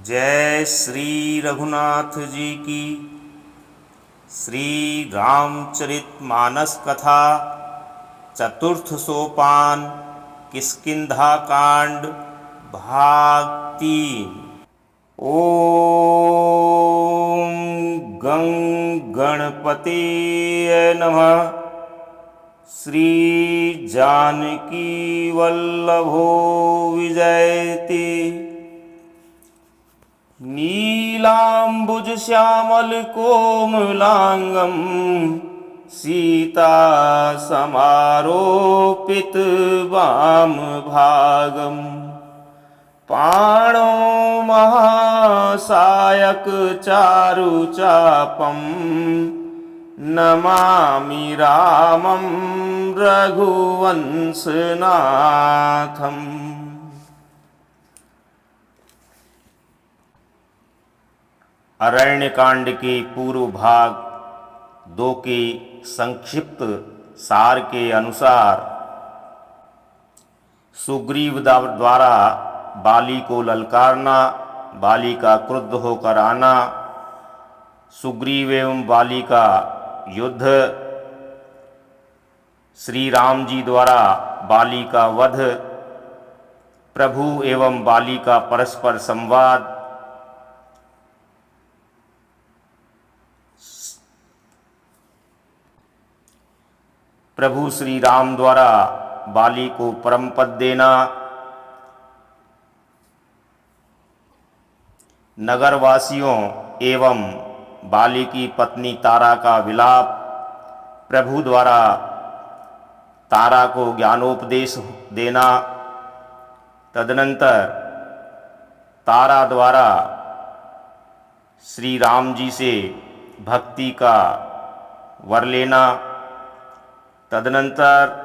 जय श्री रघुनाथ जी की। श्री रामचरितमानस कथा चतुर्थ सोपान किष्किंधा कांड भाग 3। ओम गं गणपतिये नमः। श्री जानकी वल्लभो विजयति। नीलाम्बुज श्यामल कोमलांगं सीता समारोपित वाम भागं पाणौ महासायक चारुचापं नमामि रामं रघुवंशनाथम्। अरण्यकांड के पूर्व भाग 2 के संक्षिप्त सार के अनुसार सुग्रीव द्वारा बाली को ललकारना, बाली का क्रुद्ध होकर आना, सुग्रीव एवं बाली का युद्ध, श्री राम जी द्वारा बाली का वध, प्रभु एवं बाली का परस्पर संवाद, प्रभु श्री राम द्वारा बाली को परम पद देना, नगरवासियों एवं बाली की पत्नी तारा का विलाप, प्रभु द्वारा तारा को ज्ञानोपदेश देना, तदनंतर तारा द्वारा श्री राम जी से भक्ति का वर लेना, तदनंतर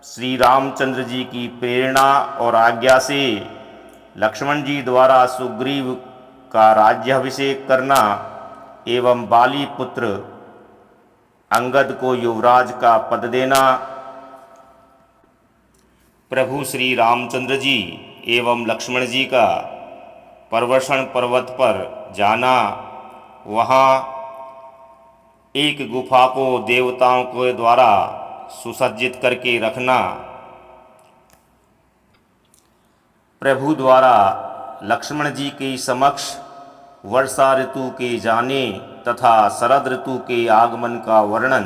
श्री रामचंद्र जी की प्रेरणा और आज्ञा से लक्ष्मण जी द्वारा सुग्रीव का राज्याभिषेक करना एवं बाली पुत्र अंगद को युवराज का पद देना, प्रभु श्री रामचंद्र जी एवं लक्ष्मण जी का परवशन पर्वत पर जाना, वहाँ एक गुफा को देवताओं के द्वारा सुसज्जित करके रखना, प्रभु द्वारा लक्ष्मण जी के समक्ष वर्षा ऋतु के जाने तथा शरद ऋतु के आगमन का वर्णन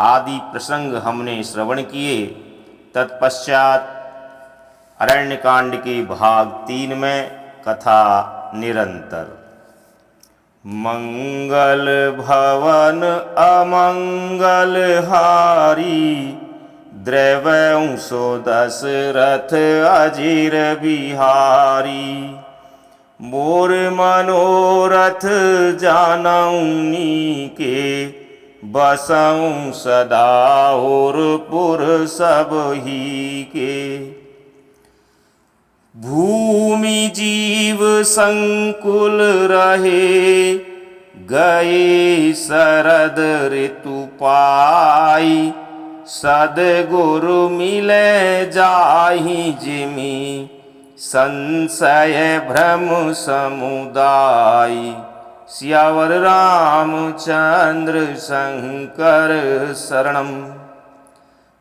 आदि प्रसंग हमने श्रवण किए। तत्पश्चात अरण्यकांड के भाग 3 में कथा निरंतर। मंगल भवन अमंगल हारी द्रवंशो दशरथ अजीर बिहारी। मोर मनोरथ जानौनी के बसऊं सदा और पुर सब ही के। भूमि जीव संकुल रहे गए शरद ऋतु पाई। सदगुरु मिले जाहि जिमि संशय भ्रम समुदाय। सियावर रामचंद्र शंकर शरणम।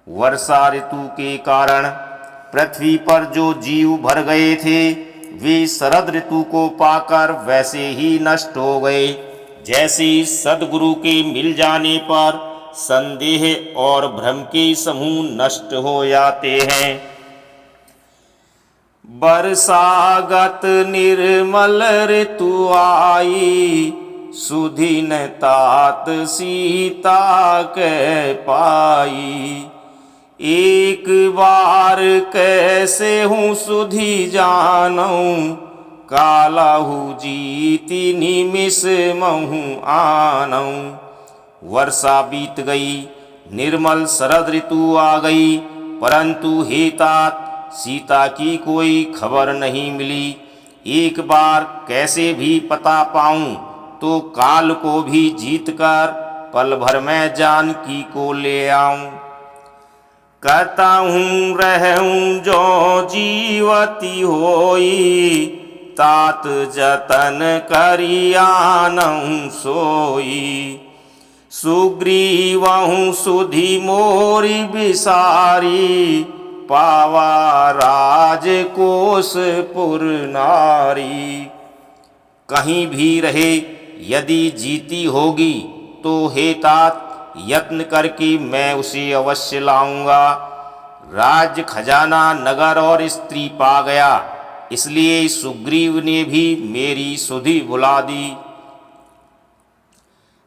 वर्षा ऋतु के कारण पृथ्वी पर जो जीव भर गए थे वे शरद ऋतु को पाकर वैसे ही नष्ट हो गए जैसे सद्गुरु के मिल जाने पर संदेह और भ्रम के समूह नष्ट हो जाते हैं। बरसागत निर्मल ऋतु आई सुधीन तात सीता के पाई। एक बार कैसे हूँ सुधी जानऊं कालाहू जीती निमिष महूँ आनऊं। वर्षा बीत गई, निर्मल शरद ऋतु आ गई, परंतु हे तात सीता की कोई खबर नहीं मिली। एक बार कैसे भी पता पाऊं तो काल को भी जीतकर पल भर में जानकी को ले आऊं। कहता हूँ रहूं जो जीवती होई तात जतन करियानहु सोई। सुग्रीवहु सुधि मोरि बिसारी, पावा राजकोष पुर नारी। कहीं भी रहे यदि जीती होगी तो हे तात यत्न करके मैं उसे अवश्य लाऊंगा। राज्य खजाना नगर और स्त्री पा गया, इसलिए सुग्रीव ने भी मेरी सुधि बुला दी।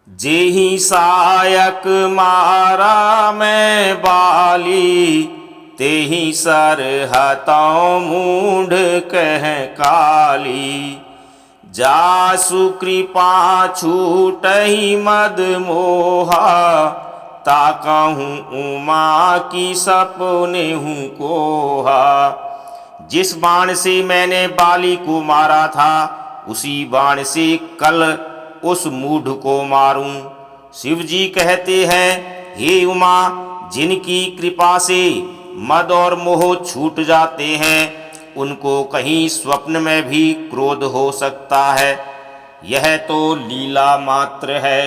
जेहि सायक मारा मैं बाली, तेहि सरहतौ मूढ़ कह काली। जासु कृपा छूटहि मद मोहा, ताकहूँ उमा की सपनेहु कोहा। जिस बाण से मैंने बाली को मारा था, उसी बाण से कल उस मूढ़ को मारूं। शिव जी कहते हैं, हे उमा, जिनकी कृपा से मद और मोह छूट जाते हैं, उनको कहीं स्वप्न में भी क्रोध हो सकता है। यह तो लीला मात्र है।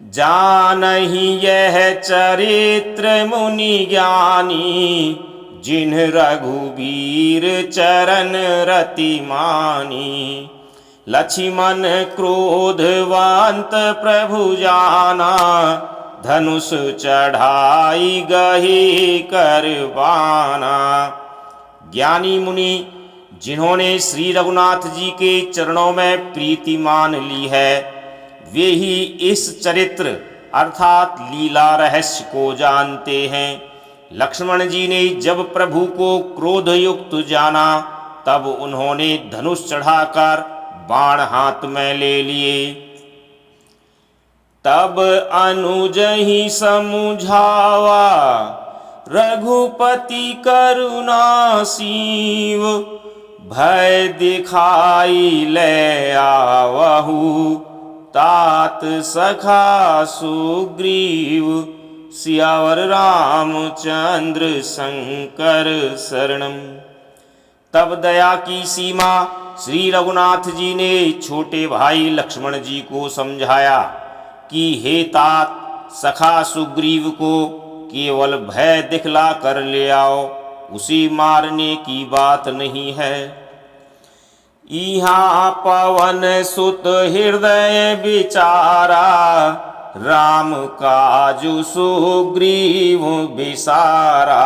जानहि यह चरित्र मुनि ज्ञानी, जिन्ह रघुबीर चरण रति मानी। लक्ष्मण क्रोधवंत प्रभु जाना, धनुष चढ़ाई गही कर बाना। ज्ञानी मुनि जिन्होंने श्री रघुनाथ जी के चरणों में प्रीति मान ली है, वे ही इस चरित्र अर्थात लीला रहस्य को जानते हैं। लक्ष्मण जी ने जब प्रभु को क्रोध युक्त जाना, तब उन्होंने धनुष चढ़ाकर बाण हाथ में ले लिए। तब अनुज ही समुझावा, रघुपति करुणा सीव। भय दिखाई ले आवहु, तात सखा सुग्रीव। सियावर रामचंद्र शंकर शरणम। तब दया की सीमा श्री रघुनाथ जी ने छोटे भाई लक्ष्मण जी को समझाया कि हे तात, सखा सुग्रीव को केवल भय दिखला कर ले आओ, उसे मारने की बात नहीं है। यहाँ पवन सुत हृदय विचारा, राम काजु सुग्रीव बिसारा।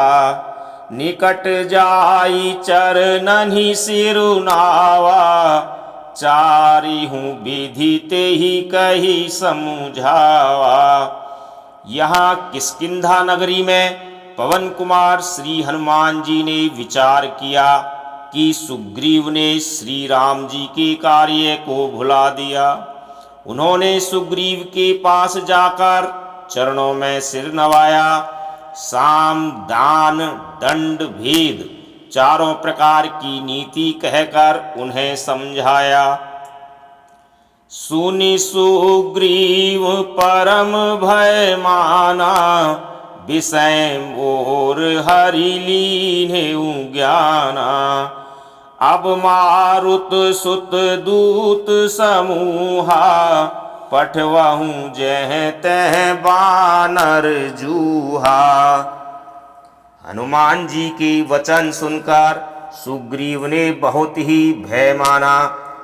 निकट जाई चरणहि सिरुनावा, चारिहु विधि तेहि कही समुझावा। यहाँ किष्किंधा नगरी में पवन कुमार श्री हनुमान जी ने विचार किया कि सुग्रीव ने श्री राम जी के कार्य को भुला दिया। उन्होंने सुग्रीव के पास जाकर चरणों में सिर नवाया। साम दान दंड भेद चारों प्रकार की नीति कहकर उन्हें समझाया। सुनि सुग्रीव परम भय माना, विषय मोर हरि लीन्हेउ ज्ञाना। अब मारुत सुत दूत समूहा, पठवहु जह तह बानर जूहा। हनुमान जी के वचन सुनकर सुग्रीव ने बहुत ही भय माना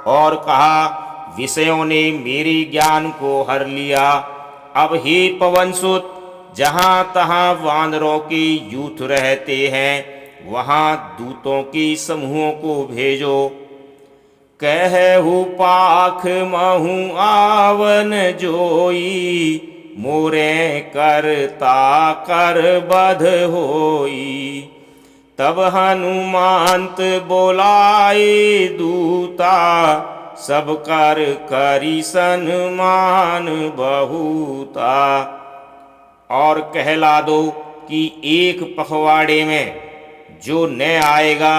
और कहा, विषयों ने मेरे ज्ञान को हर लिया। अब हे पवनसुत, जहाँ तहाँ वानरों के यूथ रहते हैं, वहाँ दूतों के समूहों को भेजो। कहु पाख महु आवन जोई, मोरे करता कर बध होई। तब हनुमांत बोलाए दूता, सब कर करी सन्मान बहुता। और कहला दो कि एक पखवाड़े में जो न आएगा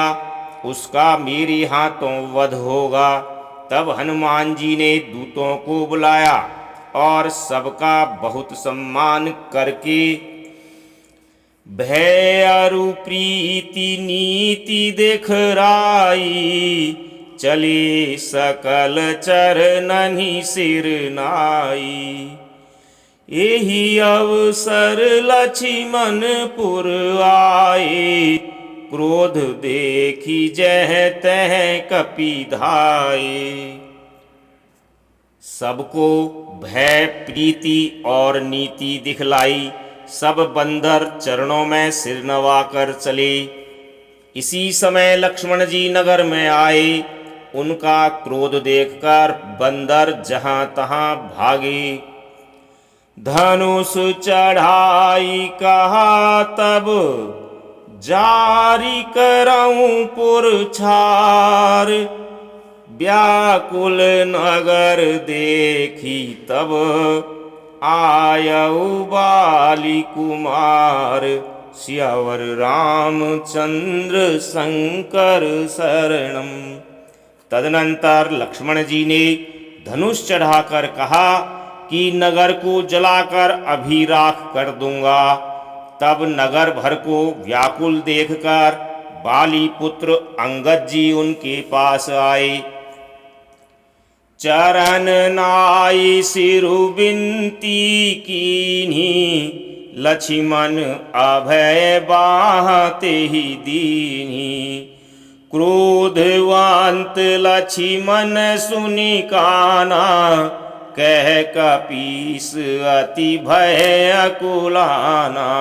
उसका मेरे हाथों वध होगा। तब हनुमान जी ने दूतों को बुलाया और सबका बहुत सम्मान करके भय अरु प्रीति नीति दिखराई, चले सकल चरणनि सिर नाई। एहि अवसर लक्ष्मण पुर आए, क्रोध देखी जह तह कपि धाये। सबको भय प्रीति और नीति दिखलाई, सब बंदर चरणों में सिर नवाकर चले। इसी समय लक्ष्मण जी नगर में आए, उनका क्रोध देखकर बंदर जहां तहां भागे। धनुष चढ़ाई कहा तब जारी करऊं पुरछार, व्याकुल नगर देखी तब आयऊ बाली कुमार। सियावर रामचंद्र शंकर शरणम। तदनंतर लक्ष्मण जी ने धनुष चढ़ाकर कहा कि नगर को जलाकर अभी राख कर दूंगा। तब नगर भर को व्याकुल देखकर बाली पुत्र अंगद जी उनके पास आए। चरण नाई सिरु बिनती कीन्ही, लक्ष्मण अभय बाहते ही दीन्ही। क्रोधवंत लक्ष्मण सुनि काना, कह कपीस अति भय अकुलाना।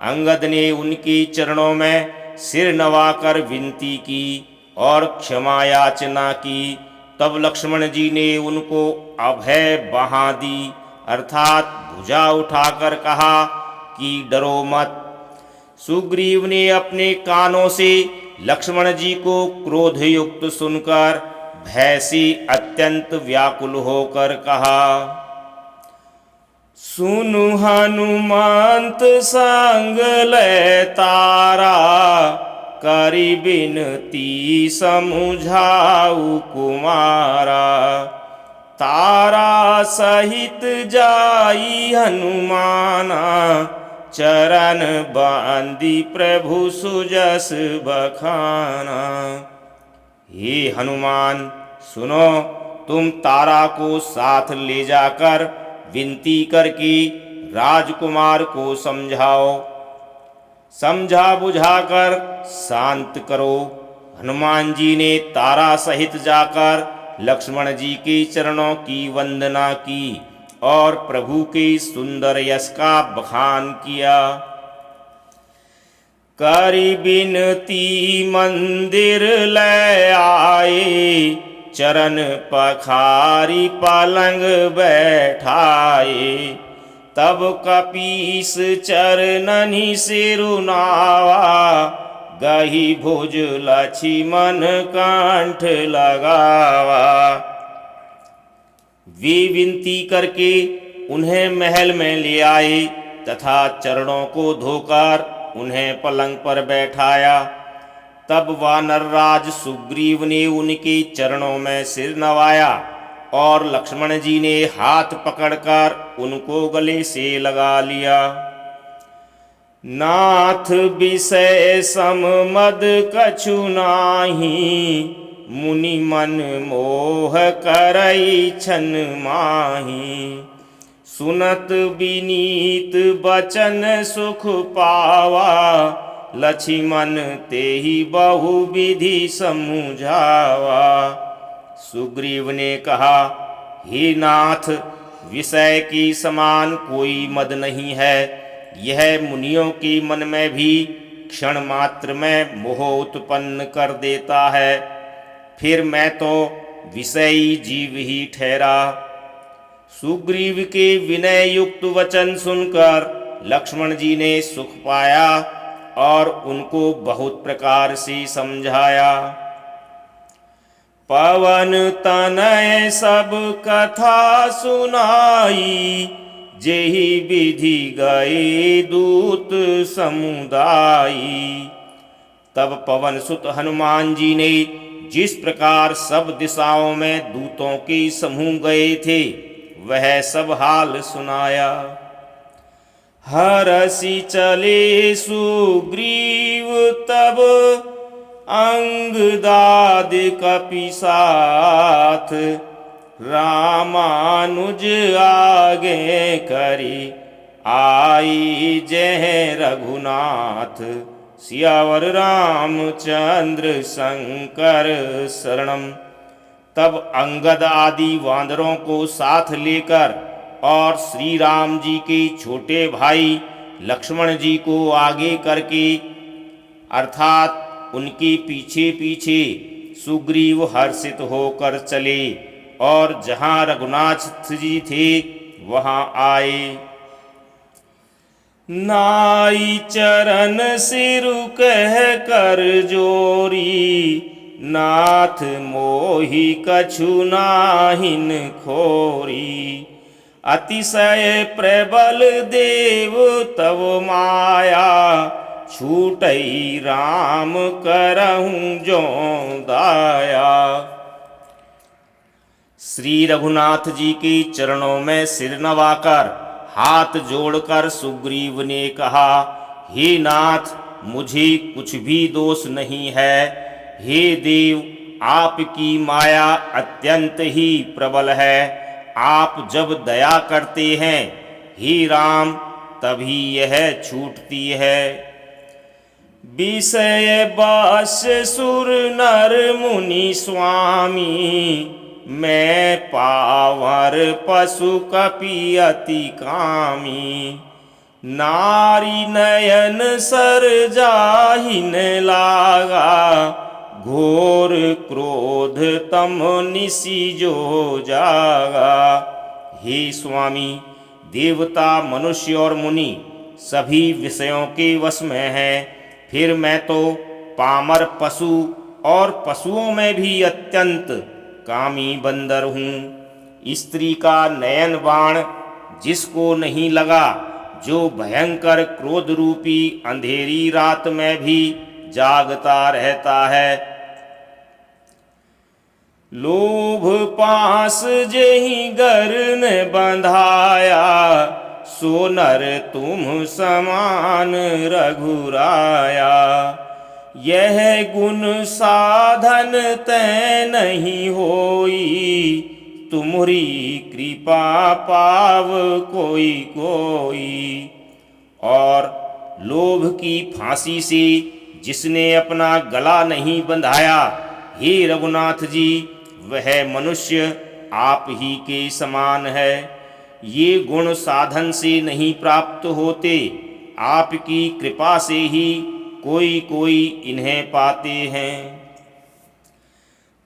अंगद ने उनके चरणों में सिर नवाकर विनती की और क्षमा याचना की। तब लक्ष्मण जी ने उनको अभय बाँह दी, अर्थात भुजा उठाकर कहा कि डरो मत। सुग्रीव ने अपने कानों से लक्ष्मण जी को क्रोधयुक्त सुनकर भय से अत्यंत व्याकुल होकर कहा, सुनु हनुमंत संग ले तारा, करि बिनती समुझाऊ कुमारा। तारा सहित जाई हनुमाना, चरण बांधी प्रभु सुजस बखाना। हे हनुमान सुनो, तुम तारा को साथ ले जाकर विनती करके राजकुमार को समझाओ। समझा बुझाकर शांत करो। हनुमान जी ने तारा सहित जाकर लक्ष्मण जी के चरणों की वंदना की और प्रभु के सुंदर यश का बखान किया। करि बिनती मंदिर ले आए, चरण पखारी पलंग बैठाए। तब कपीस चरणनि सिरु नावा, गही भुज लक्ष्मण कंठ लगावा। वे विनती करके उन्हें महल में ले आए तथा चरणों को धोकर उन्हें पलंग पर बैठाया। तब वानरराज सुग्रीव ने उनके चरणों में सिर नवाया और लक्ष्मण जी ने हाथ पकड़कर उनको गले से लगा लिया। नाथ विषय सम मद कछु नाही, मुनि मन मोह करई छन माही। सुनत विनीत बचन सुख पावा, लक्ष्मण तेहि बहु विधि समुझावा। सुग्रीव ने कहा, हे नाथ, विषय की समान कोई मद नहीं है। यह मुनियों के मन में भी क्षण मात्र में मोह उत्पन्न कर देता है। फिर मैं तो विषयी जीव ही ठहरा। सुग्रीव के विनय युक्त वचन सुनकर लक्ष्मण जी ने सुख पाया और उनको बहुत प्रकार से समझाया। पवन तनय सब कथा सुनाई, जेहि विधि गए दूत समुदाई। तब पवन सुत हनुमान जी ने जिस प्रकार सब दिशाओं में दूतों के समूह गए थे, वह सब हाल सुनाया। हरषि चले सुग्रीव तब, अंगदाद कपि साथ, रामानुज आगे करी आई जय रघुनाथ। सियावर रामचंद्र शंकर शरणम। तब अंगद आदि वानरों को साथ लेकर और श्री राम जी के छोटे भाई लक्ष्मण जी को आगे करके अर्थात उनके पीछे पीछे सुग्रीव हर्षित होकर चले और जहाँ रघुनाथ जी थे वहाँ आए। नाई चरण सिरु कह कर जोरी, नाथ मोहि कछु नाहिन खोरी। अतिशय प्रबल देव तव माया, छूटई राम करहूँ जो दाया। श्री रघुनाथ जी के चरणों में सिर नवाकर हाथ जोड़कर सुग्रीव ने कहा, हे नाथ, मुझे कुछ भी दोष नहीं है। हे देव, आपकी माया अत्यंत ही प्रबल है। आप जब दया करते हैं हे राम, तभी यह छूटती है। विषय बास्य सुर नर मुनि स्वामी, मैं पावर पशु कपि अति कामी। नारी नयन सर जाहिन लागा, घोर क्रोध तम निसी जो जागा। हे स्वामी, देवता मनुष्य और मुनि सभी विषयों के वश में हैं। फिर मैं तो पामर पशु और पशुओं में भी अत्यंत कामी बंदर हूँ। स्त्री का नयन बाण जिसको नहीं लगा, जो भयंकर क्रोध रूपी अंधेरी रात में भी जागता रहता है। लोभ पास जेहि गर ने बंधाया, सो नर तुम समान रघुराया। यह गुण साधन तै नहीं होई, तुम्हारी कृपा पाव कोई कोई। और लोभ की फांसी से जिसने अपना गला नहीं बंधाया, हे रघुनाथ जी, वह मनुष्य आप ही के समान है। ये गुण साधन से नहीं प्राप्त होते, आपकी कृपा से ही कोई कोई इन्हें पाते हैं।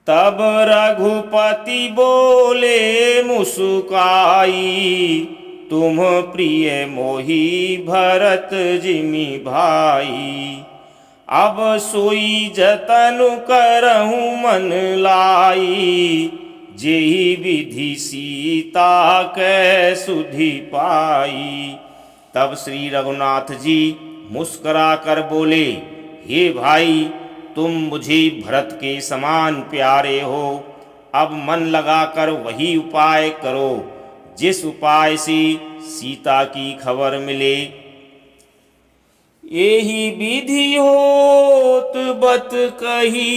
तब रघुपति बोले मुस्काई, तुम प्रिय मोहि भरत जिमि भाई। अब सोई जतन करहूँ मन लाई, जेहि विधि सीता कै सुधि पाई। तब श्री रघुनाथ जी मुस्करा कर बोले, हे भाई, तुम मुझे भरत के समान प्यारे हो। अब मन लगाकर वही उपाय करो जिस उपाय से सीता की खबर मिले। एहि विधि होत बत कही,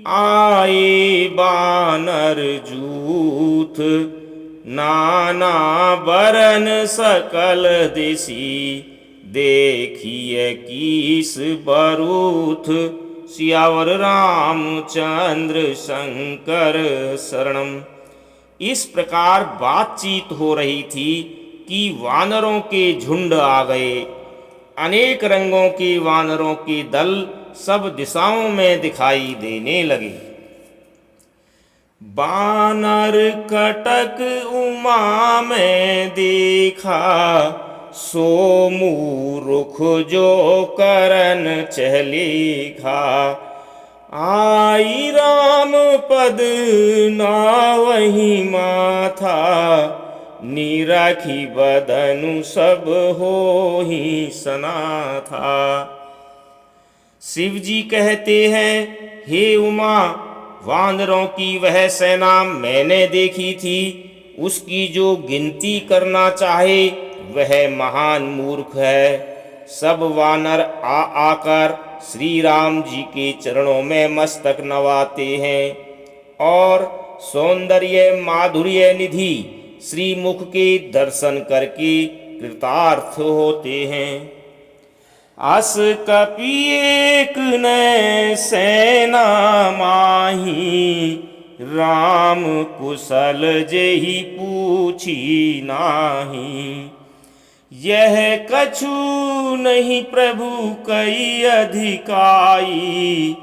आए बानर जूथ। नाना बरन सकल दिशि, देखिए कीस बरूथ। सियावर रामचंद्र शंकर शरणम। इस प्रकार बातचीत हो रही थी कि वानरों के झुंड आ गए। अनेक रंगों के वानरों के दल सब दिशाओं में दिखाई देने लगे। बानर कटक उमा में देखा, सो मूरुख जो करन चहलेखा। आई राम पद नावहि माथा, निराखी बदनु सब होहि सनाथा। शिव जी कहते हैं, हे उमा, वानरों की वह सेना मैंने देखी थी। उसकी जो गिनती करना चाहे वह महान मूर्ख है। सब वानर आ आकर श्री राम जी के चरणों में मस्तक नवाते हैं और सौंदर्य माधुर्य निधि श्रीमुख के दर्शन करके कृतार्थ होते हैं। अस कपि एक नय सेना माही, राम कुशल जेहि पूछी नाही। यह कछु नहीं प्रभु कई अधिकाई,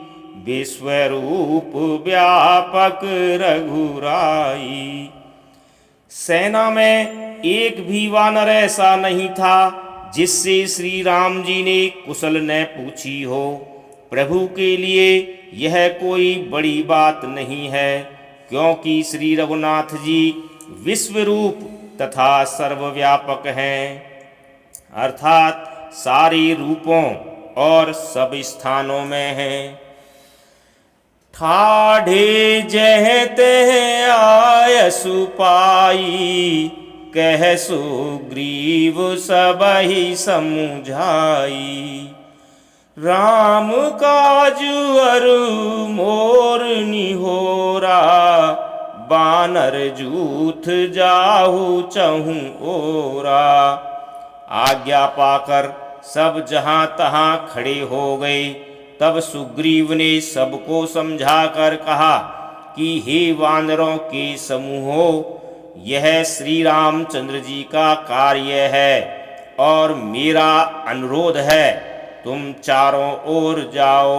विश्वरूप व्यापक रघुराई। सेना में एक भी वानर ऐसा नहीं था जिससे श्री राम जी ने कुशल न पूछी हो। प्रभु के लिए यह कोई बड़ी बात नहीं है, क्योंकि श्री रघुनाथ जी विश्वरूप तथा सर्वव्यापक हैं, अर्थात सारे रूपों और सब स्थानों में हैं। ठाढ़े जह तह आयसु पाई, कह सुग्रीव सबहि समुझाई। राम काजु अरु मोर निहोरा, बानर जूथ जाहु चहु ओरा। आज्ञा पाकर सब जहां तहां खड़े हो गए। तब सुग्रीव ने सबको समझाकर कहा कि हे वानरों के समूहो, यह श्री रामचंद्र जी का कार्य है और मेरा अनुरोध है, तुम चारों ओर जाओ।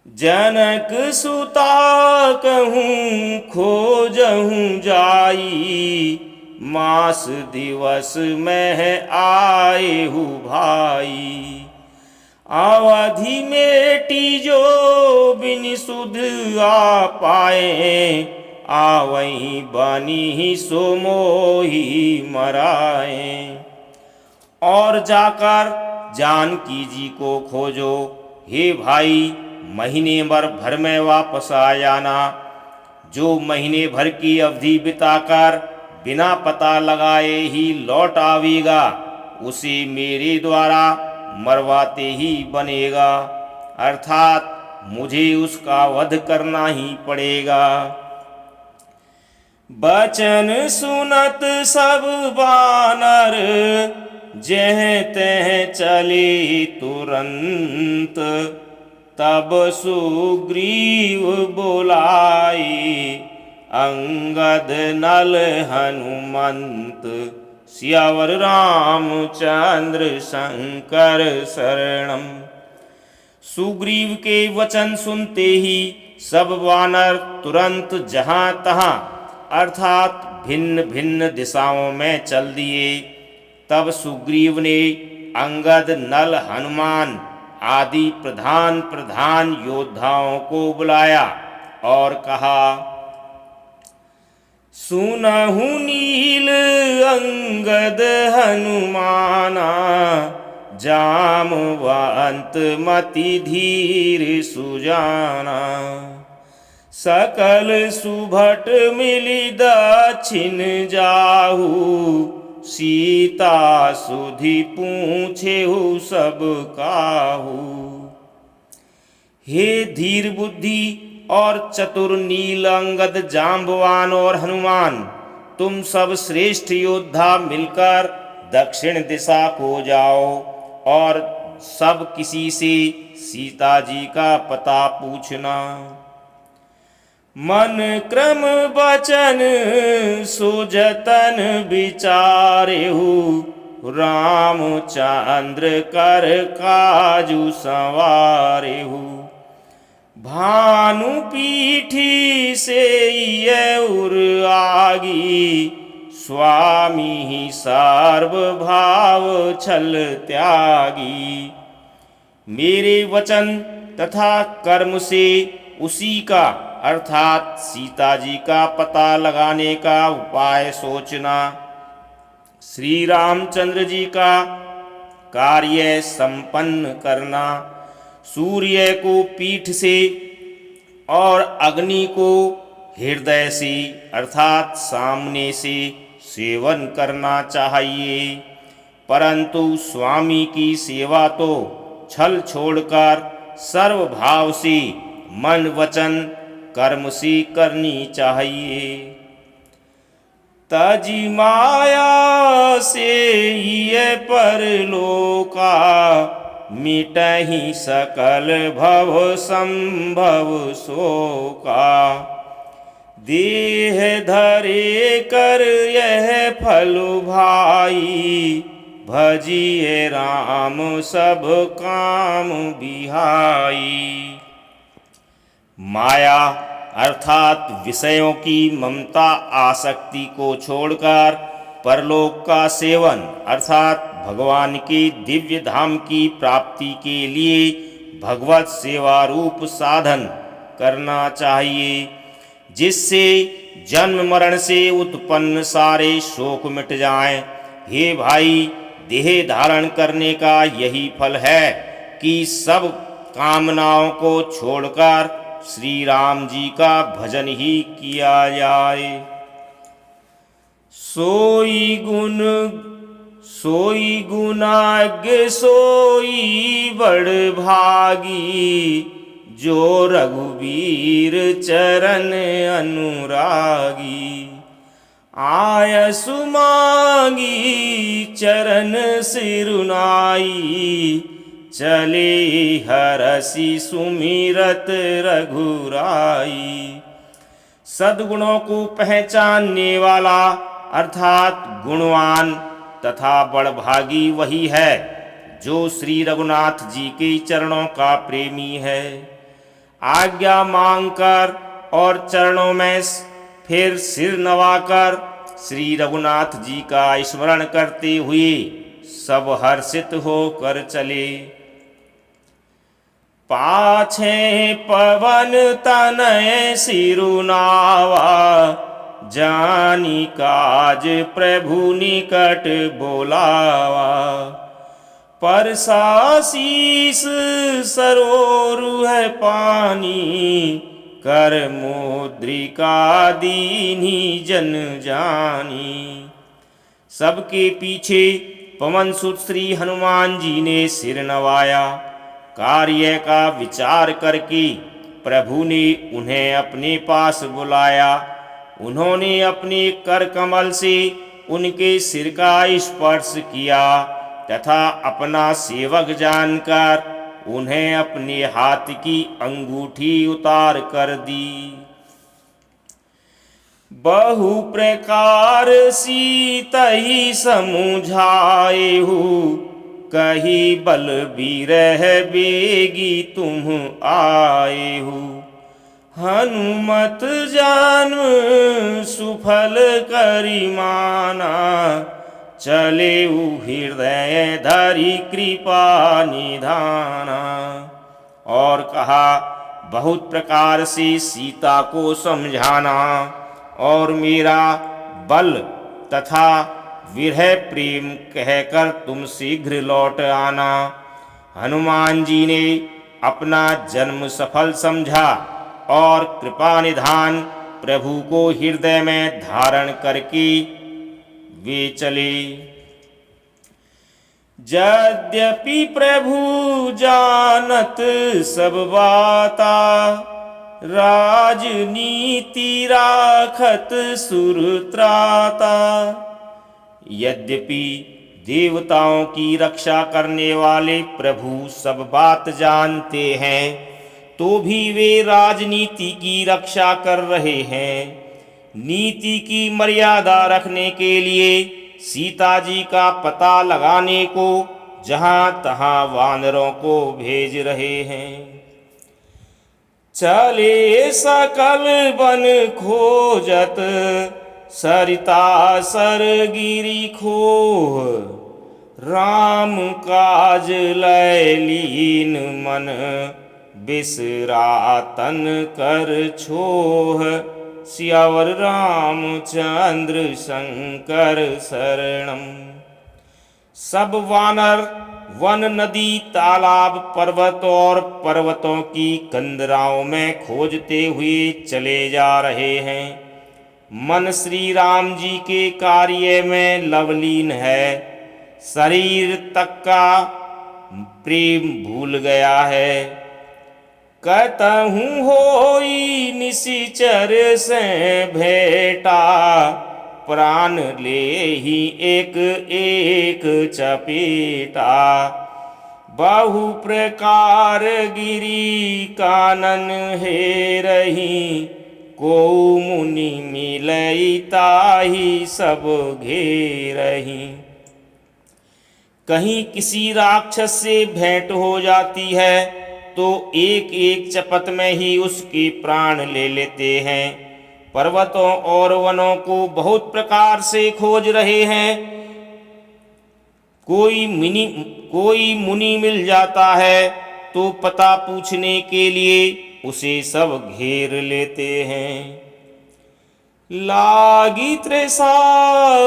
जनक सुता कहूँ खोजहूँ जाई, मास दिवस में आए हूँ भाई। अवधि मेटी जो बिन सुध आ पाए, आवई बनी सो मोही मराए। और जाकर जानकी जी को खोजो, हे भाई महीने भर में वापस आ जाना। जो महीने भर की अवधि बिताकर बिना पता लगाए ही लौट आवेगा, उसे मेरे द्वारा मरवाते ही बनेगा, अर्थात मुझे उसका वध करना ही पड़ेगा। बचन सुनत सब बानर, जह तह चले तुरंत। तब सुग्रीव बोलाई, अंगद नल हनुमंत। सियावर रामचंद्र शंकर शरणम। सुग्रीव के वचन सुनते ही सब वानर तुरंत जहां तहां अर्थात भिन्न भिन्न दिशाओं में चल दिए। तब सुग्रीव ने अंगद नल हनुमान आदि प्रधान प्रधान योद्धाओं को बुलाया और कहा, सुनहु नील अंगद हनुमाना, जामवंत मति धीर सुजाना। सकल सुभट मिली दक्षिण जाहू, सीता सुधि पूछेहु सब काहू। हे धीर बुद्धि और चतुर नील अंगद, जाम्बवान और हनुमान, तुम सब श्रेष्ठ योद्धा मिलकर दक्षिण दिशा को जाओ और सब किसी से सीता जी का पता पूछना। मन क्रम बचन सुजतन विचारेहु, रामचंद्र कर काजु संवारेहु। भानु पीठी से उर आगी, स्वामी सार्वभाव छल त्यागी। मेरे वचन तथा कर्म से उसी का अर्थात सीता जी का पता लगाने का उपाय सोचना। श्री रामचंद्र जी का कार्य संपन्न करना। सूर्य को पीठ से और अग्नि को हृदय से अर्थात सामने से सेवन करना चाहिए, परंतु स्वामी की सेवा तो छल छोड़कर सर्व भाव से मन वचन कर्म से करनी चाहिए। तजी माया से ये परलोका, मिटहि सकल भव संभव शोका। देह धरे कर यह फल भाई, भजिए राम सब काम बिहाई। माया अर्थात विषयों की ममता आसक्ति को छोड़कर परलोक का सेवन अर्थात भगवान के दिव्य धाम की प्राप्ति के लिए भगवत सेवा रूप साधन करना चाहिए, जिससे जन्म मरण से उत्पन्न सारे शोक मिट जाएं। हे भाई, देह धारण करने का यही फल है कि सब कामनाओं को छोड़कर श्री राम जी का भजन ही किया जाए। सोई गुणाग्य सोई बड़ भागी, जो रघुबीर चरण अनुरागी। आयसु मांगी चरण सिरुनाई, चले हरसि सुमिरत रघुराई। सद्गुणों को पहचानने वाला अर्थात गुणवान तथा बड़भागी वही है जो श्री रघुनाथ जी के चरणों का प्रेमी है। आज्ञा मांगकर और चरणों में फिर सिर नवाकर श्री रघुनाथ जी का स्मरण करते हुए सब हर्षित होकर चले। पाछे पवन तनय सिरुनावा, जानी काज प्रभु निकट बोलावा। परसासीस सरोरुह पानी, कर मुद्रिका दीन्ही जन जानी। सबके पीछे पवन सुत श्री हनुमान जी ने सिर नवाया। कार्य का विचार करके प्रभु ने उन्हें अपने पास बुलाया। उन्होंने अपने कर कमल से उनके सिर का स्पर्श किया तथा अपना सेवक जानकर उन्हें अपने हाथ की अंगूठी उतार कर दी। बहु प्रकार सीतहि समुझाएहु, कही बलबीरह बेगी तुम आएहु। हनुमत जान सुफल करिमाना, चले हृदय धरि कृपा निधाना। और कहा, बहुत प्रकार से सीता को समझाना और मेरा बल तथा विरह प्रेम कहकर तुम शीघ्र लौट आना। हनुमान जी ने अपना जन्म सफल समझा और कृपा निधान प्रभु को हृदय में धारण करके वे चले। यद्यपि प्रभु जानत सब बाता, राजनीति राखत सुरत्राता। यद्यपि देवताओं की रक्षा करने वाले प्रभु सब बात जानते हैं, तो भी वे राजनीति की रक्षा कर रहे हैं। नीति की मर्यादा रखने के लिए सीता जी का पता लगाने को जहां तहां वानरों को भेज रहे हैं। चले सकल बन खोजत, सरिता सरगिरी खोह। राम काज लय लीन मन, बिसरातन कर छोह। सियावर रामचंद्र शंकर शरणम। सब वानर वन नदी तालाब पर्वत और पर्वतों की कंदराओं में खोजते हुए चले जा रहे हैं। मन श्री राम जी के कार्य में लवलीन है। शरीर तक का प्रेम भूल गया है। कहतहूँ होई निशिचर से भेटा, प्राण ले ही एक एक चपेटा। बहु प्रकार गिरी कानन हे रही, को मुनि मिलई ताहि सब घेरही। कहीं किसी राक्षस से भेंट हो जाती है तो एक एक चपत में ही उसके प्राण ले लेते हैं। पर्वतों और वनों को बहुत प्रकार से खोज रहे हैं, कोई मुनि मिल जाता है तो पता पूछने के लिए उसे सब घेर लेते हैं। लागी तृषा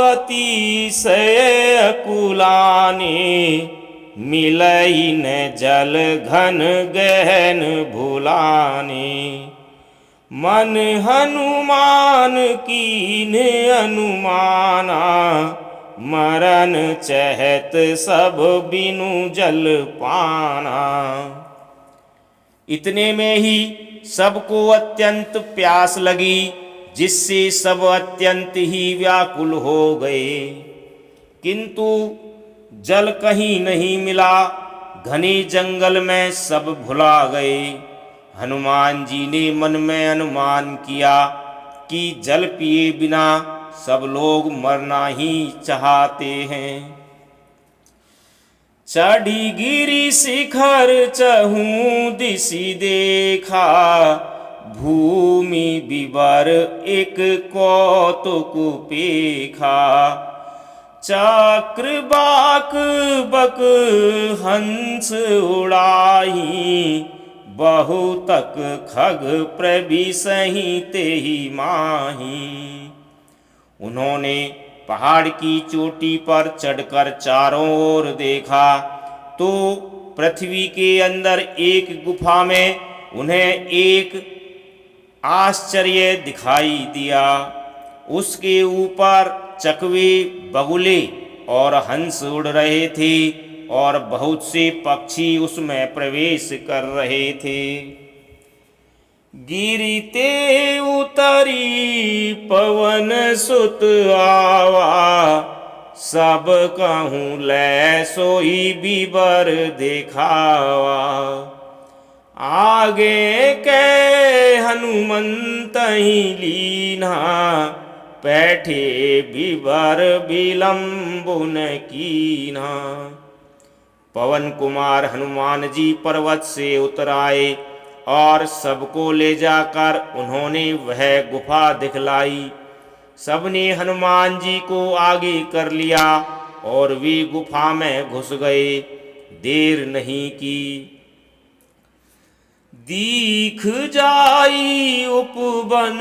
अतिशय अकुलाने, मिलई न जल घन गहन भुलाने। मन हनुमान कीन अनुमाना, मरण चहत सब बिनु जल पाना। इतने में ही सबको अत्यंत प्यास लगी, जिससे सब अत्यंत ही व्याकुल हो गए, किंतु जल कहीं नहीं मिला। घने जंगल में सब भुला गए। हनुमान जी ने मन में अनुमान किया कि जल पिए बिना सब लोग मरना ही चाहते हैं। चढ़ी गिरी शिखर चहूँ दिशि देखा, भूमि विवर एक कौतुक पेखा। चक्र बाक बक हंस उड़ाही, बहुतक खग प्रविशहि तेहि माही। उन्होंने पहाड़ की चोटी पर चढ़कर चारों ओर देखा तो पृथ्वी के अंदर एक गुफा में उन्हें एक आश्चर्य दिखाई दिया। उसके ऊपर चकवे, बगुले और हंस उड़ रहे थे और बहुत से पक्षी उसमें प्रवेश कर रहे थे। गिरते उतरी पवन सुत आवा, सब कहूँ लै सोई बिबर देखावा। आगे के हनुमंत ही लीना, बैठे बिबर विलंबुन कीना। पवन कुमार हनुमान जी पर्वत से उतर आए और सबको ले जाकर उन्होंने वह गुफा दिखलाई। सबने हनुमान जी को आगे कर लिया और वे गुफा में घुस गए। देर नहीं की। दीख जाई उपवन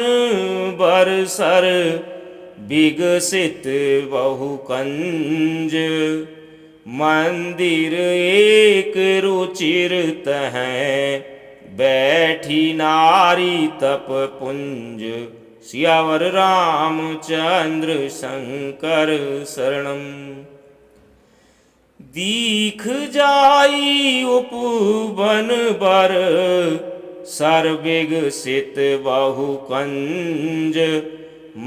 बरसर, विगसित बहुकंज। मंदिर एक रुचिर तहैं, बैठी नारी तप पुंज। सियावर रामचंद्र शंकर शरणम। दीख जाई उपवन बर, सर्विगसित बहुकंज।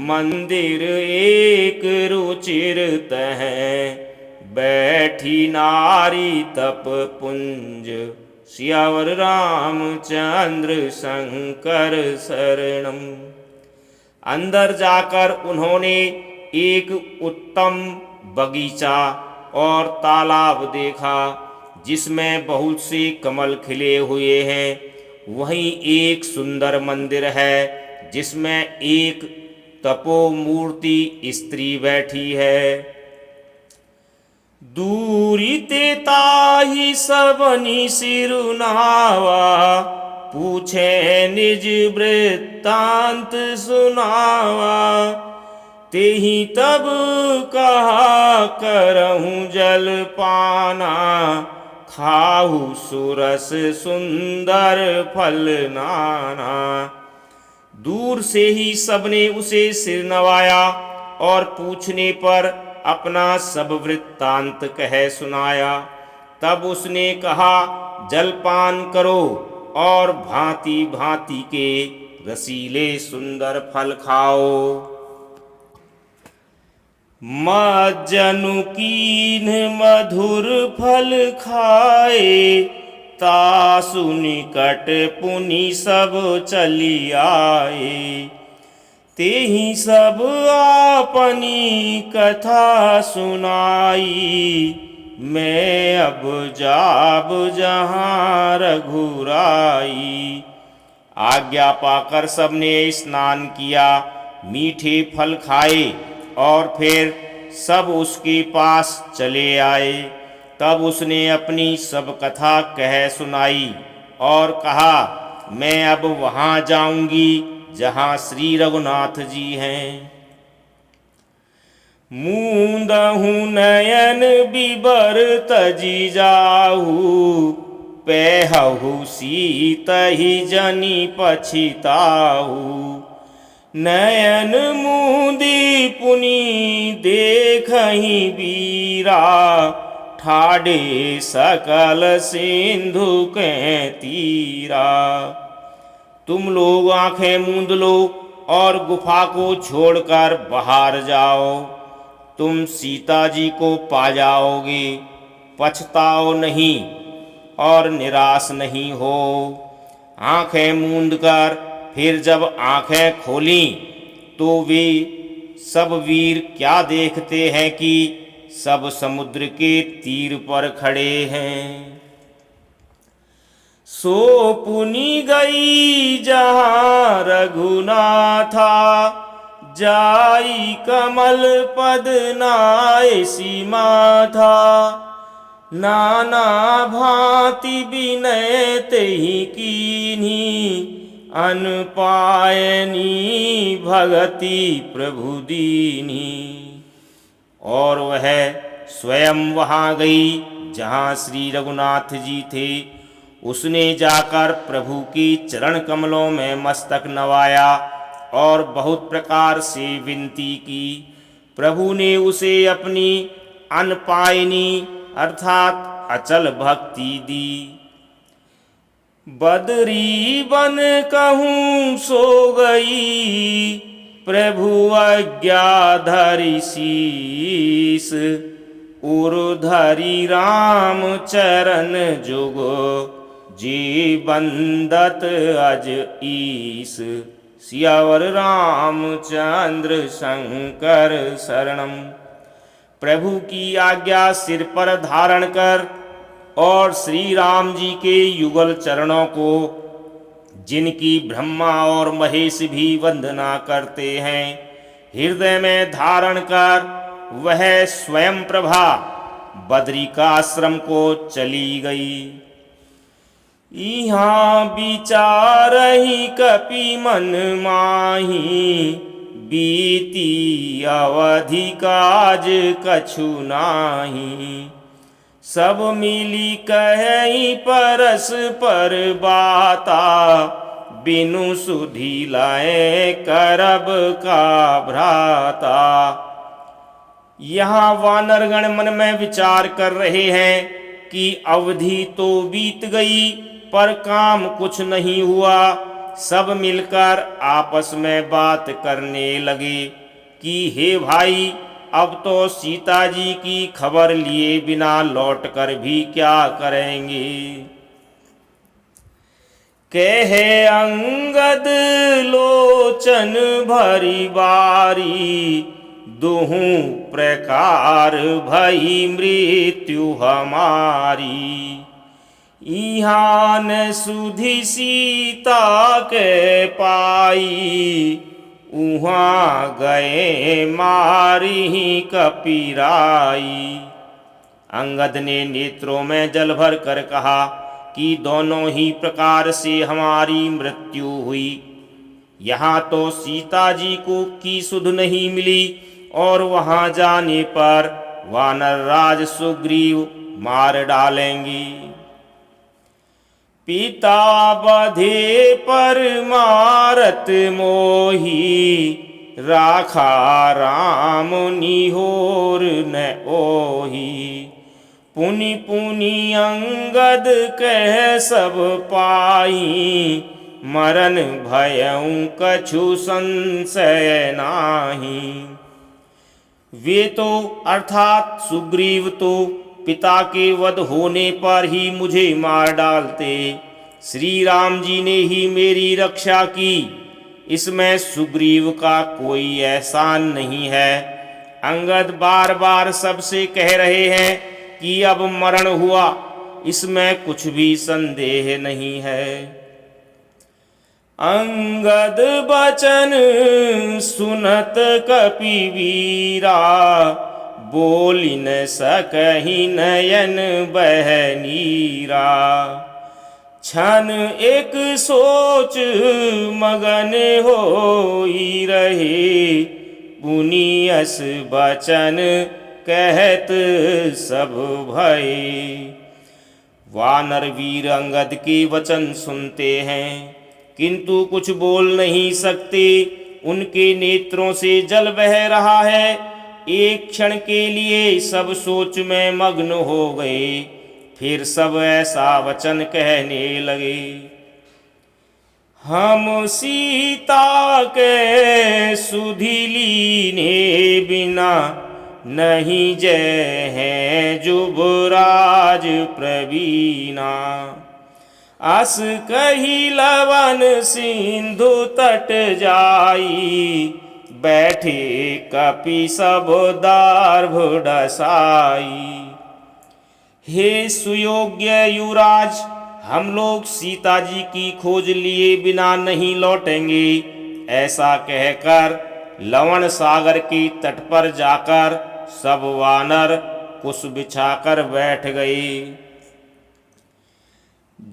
मंदिर एक रुचिर तहैं, बैठी नारी तप पुंज। सियावर रामचंद्र शंकर शरणम। अंदर जाकर उन्होंने एक उत्तम बगीचा और तालाब देखा, जिसमें बहुत से कमल खिले हुए हैं। वहीं एक सुंदर मंदिर है, जिसमें एक तपोमूर्ति स्त्री बैठी है। दूरी ते ताहि सबनी सिरुनावा, पूछे निज वृत्तांत सुनावा। तेहि तब कहा करहूँ जल पाना, खाहू सुरस सुंदर फल नाना। दूर से ही सबने उसे सिर नवाया और पूछने पर अपना सब वृत्तांत कह सुनाया। तब उसने कहा, जलपान करो और भांति भांति के रसीले सुंदर फल खाओ। मज्जनु कीन्ह मधुर फल खाए, तासु निकट पुनि सब चली आए। तेहि सब आपनी कथा सुनाई, मैं अब जाब जहाँ रघुराई। आज्ञा पाकर सबने स्नान किया, मीठे फल खाए और फिर सब उसके पास चले आए। तब उसने अपनी सब कथा कह सुनाई और कहा, मैं अब वहाँ जाऊंगी जहाँ श्री रघुनाथ जी हैं। मूंदहु नयन बिबर तजी जाहू, पैहु सीतहि जनि पछिताहू। नयन मूंदी पुनि देखहि बीरा, ठाडे सकल सिंधु के तीरा। तुम लोग आंखें मूंद लो और गुफा को छोड़कर बाहर जाओ, तुम सीता जी को पा जाओगे, पछताओ नहीं और निराश नहीं हो। आंखें मूंद कर फिर जब आंखें खोलीं तो वे सब वीर क्या देखते हैं कि सब समुद्र के तीर पर खड़े हैं। सो पुनि गई जहाँ रघुनाथा, जाई कमल पद नाय सीमा था। नाना भांति विनय तेहि कीन्ही, अन पायनी भगति प्रभु दीन्ही। और वह स्वयं वहाँ गई जहाँ श्री रघुनाथ जी थे। उसने जाकर प्रभु की चरण कमलों में मस्तक नवाया और बहुत प्रकार से विनती की। प्रभु ने उसे अपनी अनपायनी अर्थात अचल भक्ति दी। बदरी बन कहूँ सो गई, प्रभु आज्ञा धरि शीस। उर्धरि राम चरण जुगो, जी बंदत अज ईस। सियावर रामचंद्र शंकर शरणम। प्रभु की आज्ञा सिर पर धारण कर और श्री राम जी के युगल चरणों को, जिनकी ब्रह्मा और महेश भी वंदना करते हैं, हृदय में धारण कर वह स्वयं प्रभा बद्रिकाश्रम को चली गई। यहाँ विचारहि कपि मन माही, बीती अवधि काज कछु नाही। सब मिली कहि परस पर बाता, बिनु सुधि लाए करब का भ्राता। यहाँ वानरगण मन में विचार कर रहे हैं कि अवधि तो बीत गई पर काम कुछ नहीं हुआ। सब मिलकर आपस में बात करने लगे कि हे भाई, अब तो सीता जी की खबर लिए बिना लौटकर भी क्या करेंगे। कहे अंगद लोचन भरी बारी, दुहु प्रकार भई मृत्यु हमारी। इहाँ न सुधि सीता के पाई, उहाँ गए मारी कपिराई। अंगद ने नेत्रों में जल भर कर कहा कि दोनों ही प्रकार से हमारी मृत्यु हुई। यहाँ तो सीता जी को की सुध नहीं मिली और वहाँ जाने पर वानर राज सुग्रीव मार डालेंगे। पिता बधे पर मारत मोही, राखा राम निहोर न ओही। पुनि पुनि अंगद कह सब पाई, मरण भयउ कछु संशय नाही। वे तो अर्थात सुग्रीव तो पिता के वध होने पर ही मुझे मार डालते। श्री राम जी ने ही मेरी रक्षा की, इसमें सुग्रीव का कोई एहसान नहीं है। अंगद बार बार सबसे कह रहे हैं कि अब मरण हुआ, इसमें कुछ भी संदेह नहीं है। अंगद बचन सुनत कपिवीरा, बोली न सकहि नयन बह नीरा। क्षण एक सोच मगन होई रहे, पुनि अस बचन कहत सब भय। वानर वीर अंगद के वचन सुनते हैं, किंतु कुछ बोल नहीं सकते। उनके नेत्रों से जल बह रहा है। एक क्षण के लिए सब सोच में मग्न हो गए, फिर सब ऐसा वचन कहने लगे। हम सीता के सुधि लीने बिना, नहीं जय हैं जुबराज प्रवीणा। अस कही लवन सिंधु तट जाई, बैठे कपि सब दार्भ डसाई। हे सुयोग्य युवराज, हम लोग सीता जी की खोज लिए बिना नहीं लौटेंगे। ऐसा कहकर लवण सागर के तट पर जाकर सब वानर कुश बिछाकर बैठ गए।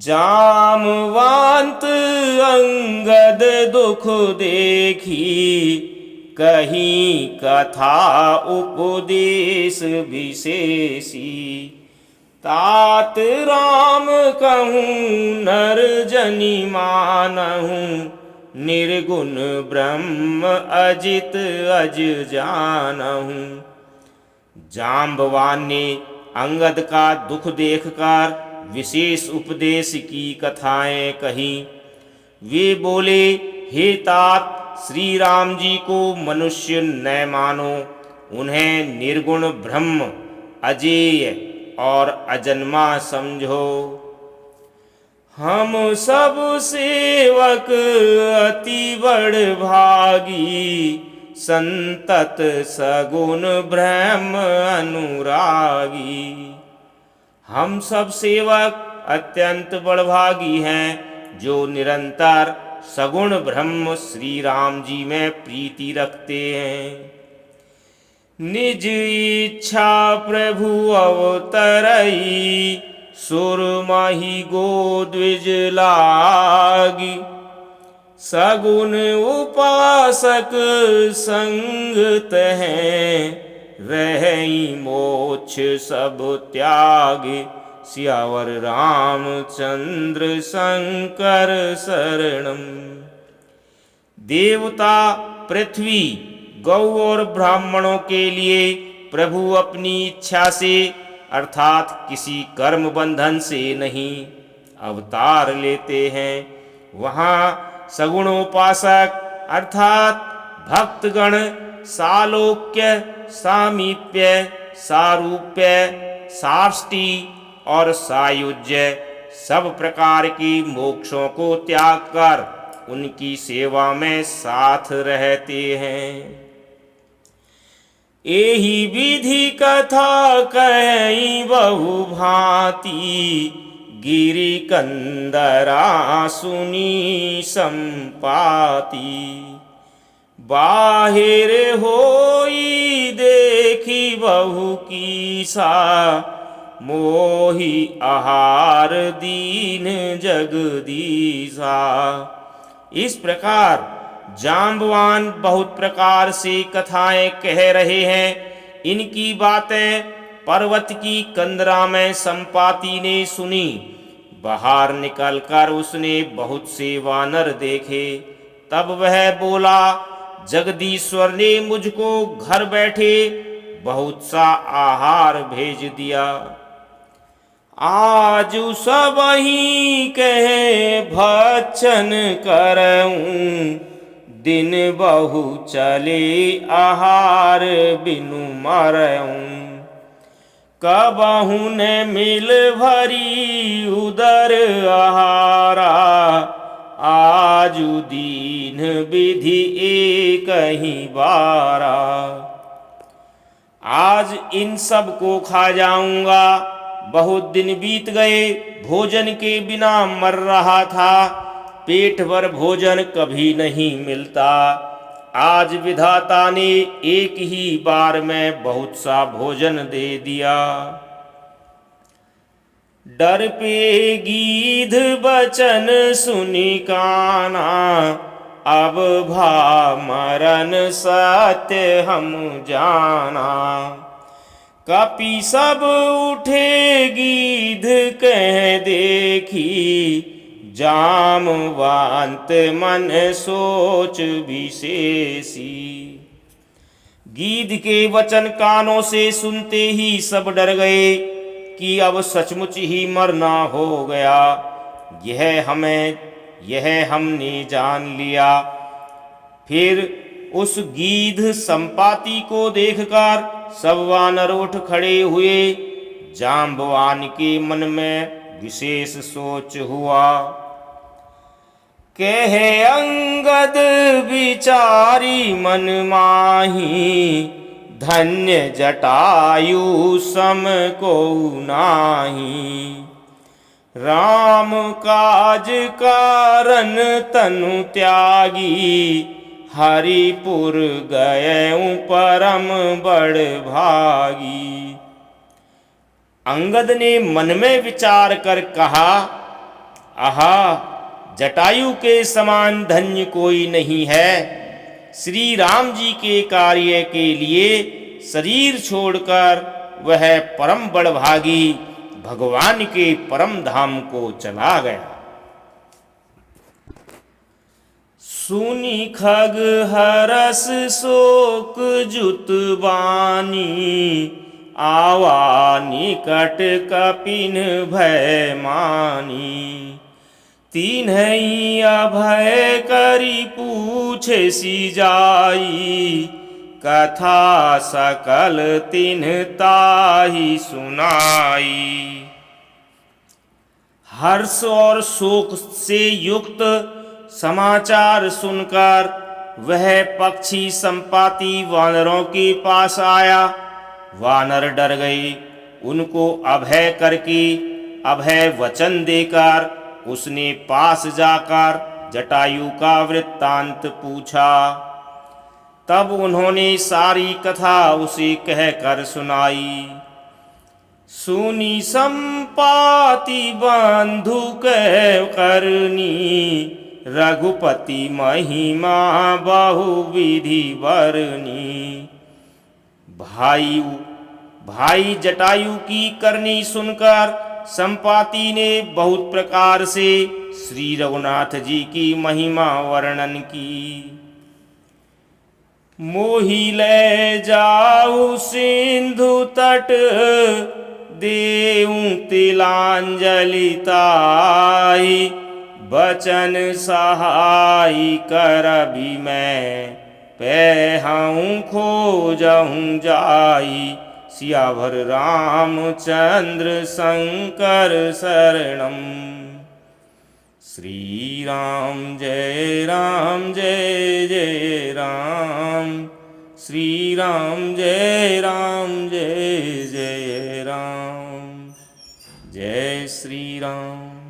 जामवंत अंगद दुख देखी, कहीं कथा उपदेश विशेषी। तात राम कहूँ नर जनि मानहूँ, निर्गुण ब्रह्म अजित अज जानहूँ। जाम्बवान ने अंगद का दुख देखकर विशेष उपदेश की कथाएं कही। वे बोले, हे तात, श्री राम जी को मनुष्य न मानो, उन्हें निर्गुण ब्रह्म, अजेय और अजन्मा समझो। हम सब सेवक अति बड़ भागी, संतत सगुण ब्रह्म अनुरागी। हम सब सेवक अत्यंत बड़भागी हैं, जो निरंतर सगुण ब्रह्म श्री राम जी में प्रीति रखते हैं। निज इच्छा प्रभु अवतरई, सुरमाही गो द्विज लागी। सगुण उपासक संगत हैं, रही मोक्ष सब त्याग। सियावर रामचंद्र शंकर शरणम। देवता, पृथ्वी, गौ और ब्राह्मणों के लिए प्रभु अपनी इच्छा से अर्थात किसी कर्म बंधन से नहीं अवतार लेते हैं। वहाँ सगुणोपासक अर्थात भक्तगण सालोक्य, सामीप्य, सारूप्य, साष्टी और सायुज्य सब प्रकार की मोक्षों को त्याग कर उनकी सेवा में साथ रहते हैं। एही विधि कथा कही बहु भांति, गिरि कंदरा सुनी संपाति। बाहिर होई देखी बहु कीसा, मोहि आहार दीन जगदीसा। इस प्रकार जाम्बवान बहुत प्रकार से कथाएं कह रहे हैं। इनकी बातें पर्वत की कंदरा में संपाति ने सुनी। बाहर निकलकर उसने बहुत से वानर देखे। तब वह बोला, जगदीश्वर ने मुझको घर बैठे बहुत सा आहार भेज दिया। आजु सबहि कहे भक्षण करऊं, दिन बहु चले आहार बिनु मरऊं। कबहु न मिल भरी उदर आहारा, आजु दीन विधि एक ही बारा। आज इन सब को खा जाऊंगा, बहुत दिन बीत गए, भोजन के बिना मर रहा था, पेट भर भोजन कभी नहीं मिलता। आज विधाता ने एक ही बार में बहुत सा भोजन दे दिया। डर पे गीध बचन सुनी काना, अब भा मरण सत्य हम जाना। कपि सब उठे गीध कह देखी, जामवंत मन सोच विशेषी। गीध के वचन कानों से सुनते ही सब डर गए कि अब सचमुच ही मरना हो गया। यह हमने जान लिया। फिर उस गीध संपाति को देखकर सब वानर उठ खड़े हुए। जाम्बवान के मन में विशेष सोच हुआ। कहे अंगद विचारी मन माही, धन्य जटायु सम को नाही। राम काज कारण तनु त्यागी, हरिपुर गए परम बड़ भागी। अंगद ने मन में विचार कर कहा, आहा, जटायु के समान धन्य कोई नहीं है। श्री राम जी के कार्य के लिए शरीर छोड़कर वह परम बड़भागी भगवान के परम धाम को चला गया। सुनी खग हरस शोक जुत बानी, आवा निकट कपिन भय मानी। तीन्हई अभय करी पूछे सी जाई, कथा सकल तिन्ह ताहि सुनाई। हर्ष और शोक से युक्त समाचार सुनकर वह पक्षी संपाति वानरों के पास आया। वानर डर गए। उनको अभय करके अभय वचन देकर उसने पास जाकर जटायु का वृत्तांत पूछा। तब उन्होंने सारी कथा उसे कहकर सुनाई। सुनी संपाति बंधु कह करनी, रघुपति महिमा बहुविधि बरनी। भाई जटायु की करनी सुनकर संपाति ने बहुत प्रकार से श्री रघुनाथ जी की महिमा वर्णन की। मोहि ले जाऊ सिंधु तट, देऊं तिलांजलि ताई। बचन सहाय करबि मैं, पैहूँ खोजहूँ जाई। सियावर रामचंद्र शंकर शरणम। श्री राम जय जय राम। श्री राम जय जय राम। जय श्री राम।